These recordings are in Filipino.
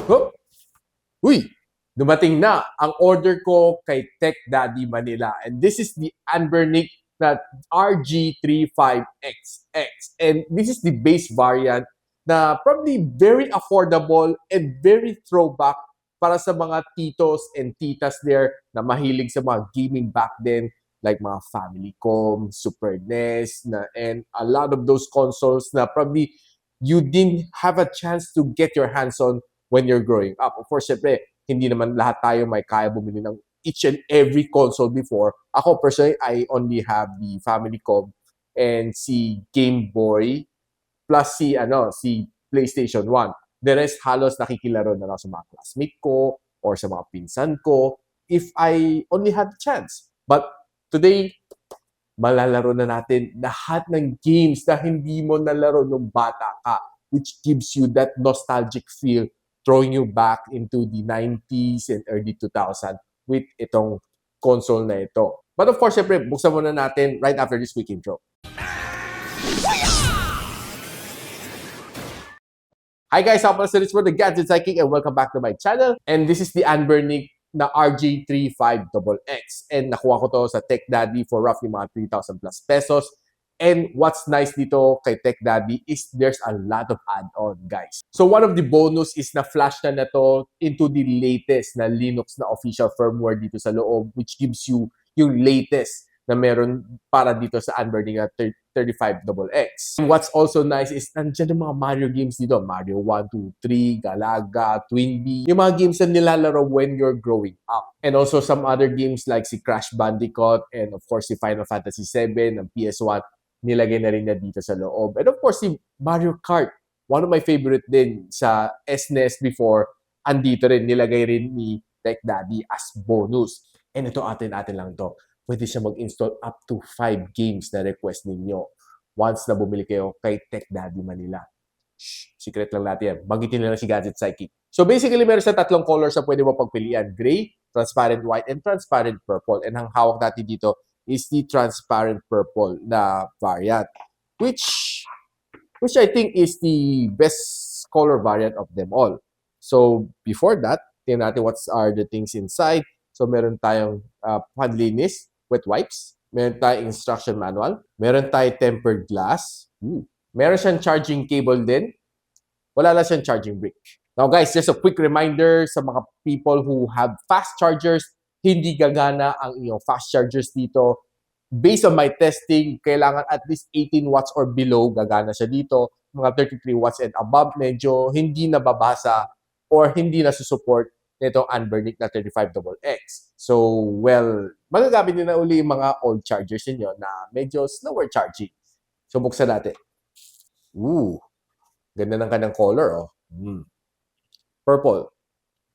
Oh, uy! Dumating na ang order ko kay Tech Daddy Manila. And this is the Anbernic na RG35XX. And this is the base variant na probably very affordable and very throwback para sa mga titos and titas there na mahilig sa mga gaming back then, like mga Famicom, Super NES, and a lot of those consoles na probably you didn't have a chance to get your hands on when you're growing up. Of course, syempre, hindi naman lahat tayo may kaya bumili ng each and every console before. Ako personally, I only have the Famicom and si Game Boy plus si PlayStation 1. The rest halos nakikilaro na lang sa mga classmate ko or sa mga pinsan ko if I only had the chance. But today, malalaro na natin lahat ng games na hindi mo nalaro nung bata ka, which gives you that nostalgic feel, throwing you back into the 90s and early 2000 with itong console na ito. But of course, syempre, buksan muna natin right after this quick intro. Hi guys, I'm for the Gadget Sidekick and welcome back to my channel. And this is the Anbernic na RG35XX. And nakuha ko to sa Tech Daddy for roughly mga 3,000 plus pesos. And what's nice dito kay Tech Daddy is there's a lot of add-on, guys. So one of the bonus is na flash na to into the latest na Linux na official firmware dito sa loob, which gives you yung latest na meron para dito sa Anbernic 35XX. What's also nice is nandiyan yung mga Mario games dito. Mario 1, 2, 3, Galaga, Twinbee. Yung mga games na nilalaro when you're growing up. And also some other games like si Crash Bandicoot and of course si Final Fantasy 7 ng PS1 nilagay na rin na dito sa loob. And of course si Mario Kart. One of my favorite din sa SNES before. Andito rin, nilagay rin ni Tech Daddy as bonus. And ito atin lang to. Pwede siya mag-install up to 5 games na request ninyo once na bumili kayo kay Tech Daddy Manila. Shh, secret lang natin yan. Banggitin nila si Gadget Sidekick. So basically, meron siya tatlong colors na pwede mo pagpilian. Gray, transparent white, and transparent purple. And ang hawak natin dito is the transparent purple na variant. Which I think is the best color variant of them all. So before that, tingnan natin what are the things inside. So meron tayong panlinis, wet wipes. Meron tayong instruction manual. Meron tayong tempered glass. Meron siyang charging cable din. Wala lang siyang charging brick. Now guys, just a quick reminder sa mga people who have fast chargers, hindi gagana ang iyong fast chargers dito. Based on my testing, kailangan at least 18 watts or below gagana siya dito. Mga 33 watts and above, medyo hindi nababasa or hindi nasusupport nitong Anbernic na 35XX. So, well, magagamit nyo na uli yung mga old chargers niyo na medyo slower charging. So, buksan natin. Ganda ng kanyang color, oh. Purple.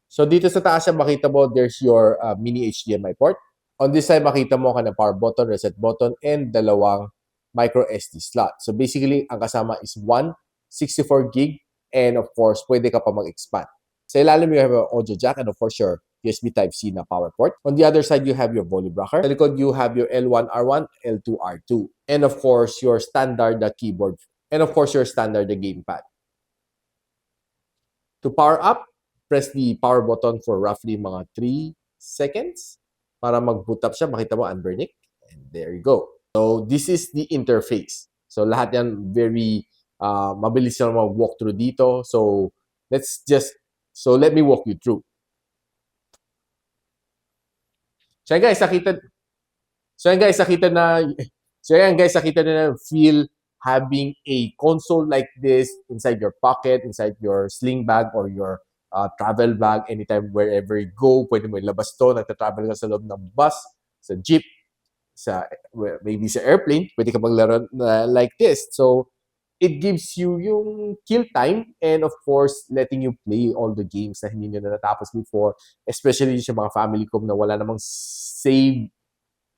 So, dito sa taas siya makita mo, there's your mini HDMI port. On this side, makita mo ka ng power button, reset button, and dalawang micro SD slot. So, basically, ang kasama is one 64 gig and of course, pwede ka pa mag-expand. Sa ilalim, you have an audio jack and of course, your USB Type-C na power port. On the other side, you have your volume rocker. Sa likod, you have your L1R1, L2R2. And of course, your standard keyboard. And of course, your standard gamepad. To power up, press the power button for roughly mga 3 seconds para mag-boot up siya. Makita mo, Anbernic. And there you go. So, this is the interface. So, lahat yan very mabilis na mag-walk through dito. So, let me walk you through. So yan guys, nakita na feel having a console like this inside your pocket, inside your sling bag or your travel bag anytime wherever you go. Pwede mo ilabas to, nagta-travel ka sa loob ng bus, sa jeep, maybe sa airplane, pwede ka maglaro like this. So it gives you yung kill time and of course, letting you play all the games na hindi nyo na natapos before. Especially sa mga Famicom na wala namang save.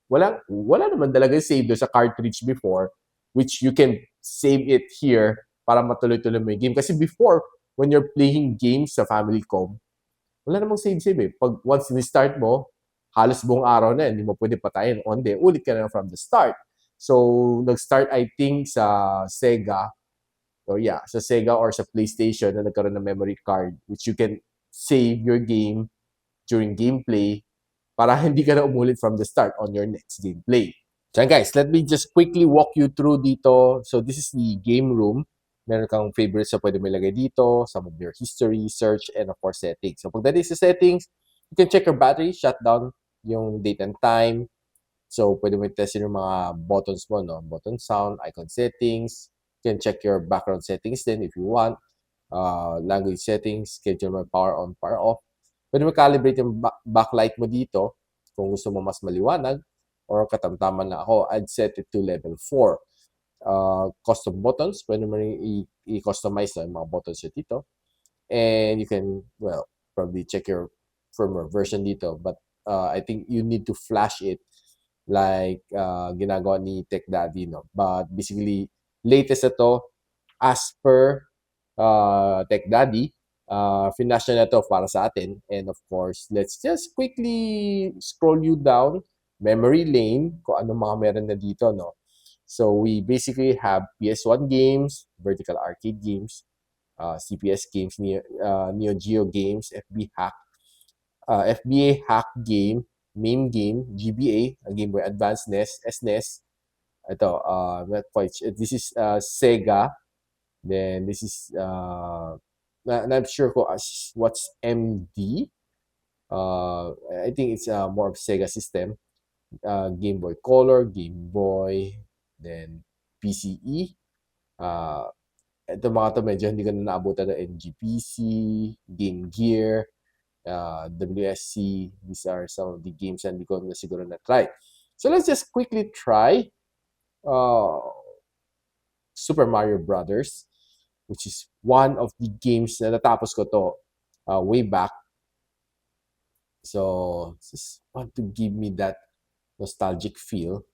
Wala naman talaga save doon sa cartridge before, which you can save it here para matuloy-tuloy mo yung game. Kasi before, when you're playing games sa Famicom, wala namang save eh. Pag once ni-start mo, halos buong araw na, hindi mo pwede patayin. Onde, ulit ka na from the start. So, nag-start, I think, sa Sega. So, yeah, sa Sega or sa PlayStation na nagkaroon ng memory card which you can save your game during gameplay para hindi ka na umulit from the start on your next gameplay. So guys, let me just quickly walk you through dito. So this is the game room. Meron kang favorites na pwede mo ilagay dito, some of your history, search, and of course settings. So pagdating sa settings, you can check your battery, shut down yung date and time. So pwede mo testin yung mga buttons mo, no? Button sound, icon settings. You can check your background settings then if you want. Language settings, schedule mo power on, power off. Pwede mo calibrate yung backlight mo dito kung gusto mo mas maliwanag or katamtaman na ako. I'd set it to level 4. Custom buttons, pwede mo i-customize na yung mga buttons dito. And you can, well, probably check your firmware version dito. But I think you need to flash it like ginagawa ni Tech Daddy, no? But basically, latest na to, as per Tech Daddy, finash na to para sa atin. And of course, let's just quickly scroll you down memory lane kung ano mga meron na dito, no? So we basically have PS1 games, vertical arcade games, CPS games, Neo Geo games, FBA hack game, main game, GBA, Game Boy Advance, NES, SNES. Ito, not quite. This is Sega. Then this is not sure what's MD. I think it's more of Sega system. Game Boy Color, Game Boy, then PCE. Ito mga to medyo hindi ko na naabutan ng NGPC, Game Gear, WSC. These are some of the games na hindi ko na siguro na-try. So let's just quickly try Super Mario Brothers, which is one of the games na natapos ko to way back. So just want to give me that nostalgic feel.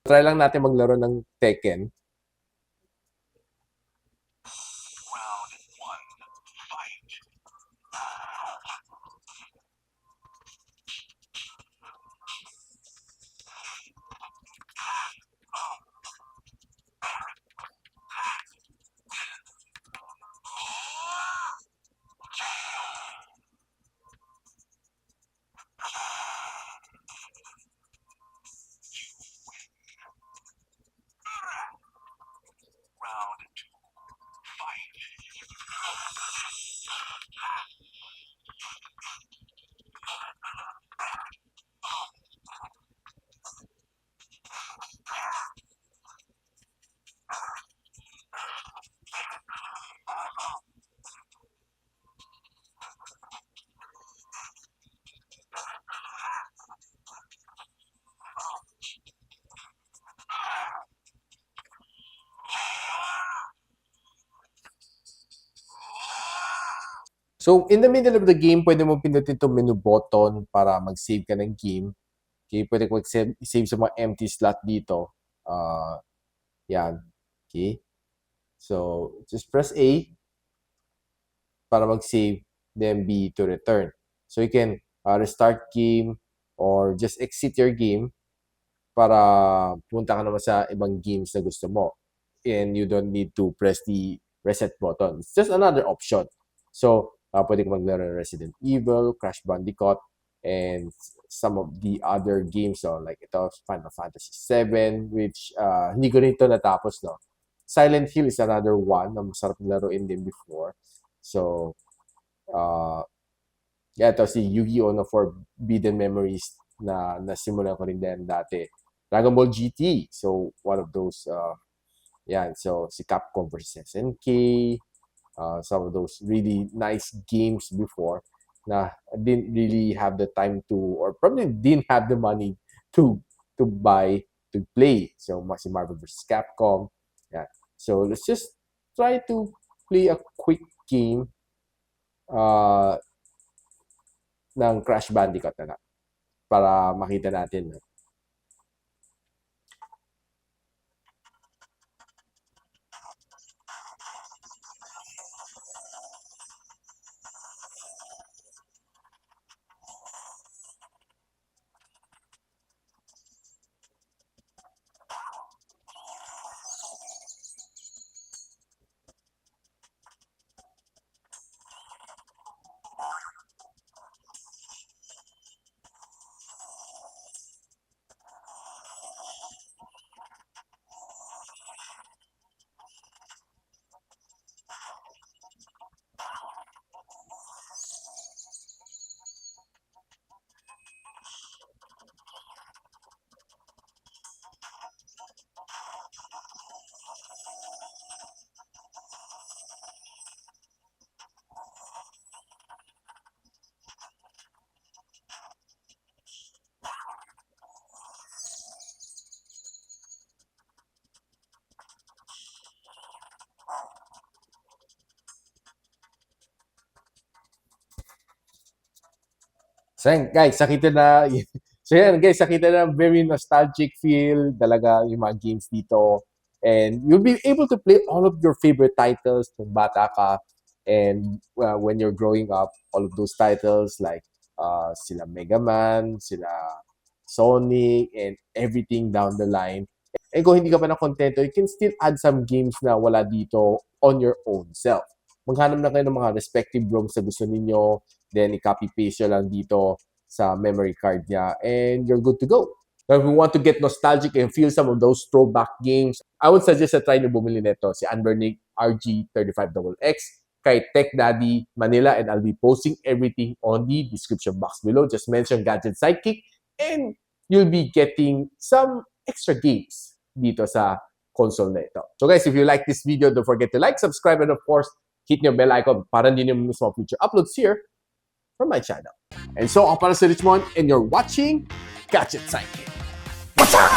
Try lang natin maglaro ng Tekken. So, in the middle of the game, pwede mo pindutin itong menu button para mag-save ka ng game. Okay, pwede ko mag-save sa mga empty slot dito. Yan. Okay. So, just press A para mag-save, then B to return. So, you can restart game or just exit your game para punta ka naman sa ibang games na gusto mo. And you don't need to press the reset button. It's just another option. So, pwede ka maglaro ng Resident Evil, Crash Bandicoot, and some of the other games, like ito, Final Fantasy 7, which hindi ko rin ito natapos, no? Silent Hill is another one na masarap laruin din before. So, ito si Yu-Gi-Oh! Na Forbidden Memories na nasimulan ko rin din dati. Dragon Ball GT, so one of those, so si Capcom vs. SNK, some of those really nice games before na didn't really have the time to, or probably didn't have the money to buy, to play. So, si Marvel vs. Capcom. Yeah. So, let's just try to play a quick game ng Crash Bandicoot na para makita natin. So yan, guys, nakita na, nakita na very nostalgic feel talaga yung mga games dito. And you'll be able to play all of your favorite titles kung bata ka. And when you're growing up, all of those titles like sila Mega Man, sila Sonic, and everything down the line. And kung hindi ka pa na kontento, you can still add some games na wala dito on your own self. Maghanap na kayo ng mga respective ROMs na gusto ninyo, then i-copy-paste nyo lang dito sa memory card niya, and you're good to go. Now, if you want to get nostalgic and feel some of those throwback games, I would suggest na try na bumili nito si Anbernic RG35XX kay Tech Daddy Manila, and I'll be posting everything on the description box below. Just mention Gadget Sidekick, and you'll be getting some extra games dito sa console na ito. So guys, if you like this video, don't forget to like, subscribe, and of course, hit your bell icon para hindi nyo miss mga future uploads here from my channel. And so, ako para si Richmond, and you're watching Gadget Sidekick. What's up?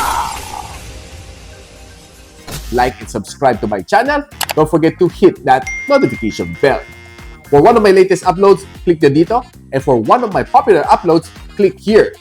Like and subscribe to my channel. Don't forget to hit that notification bell. For one of my latest uploads, click the dito. And for one of my popular uploads, click here.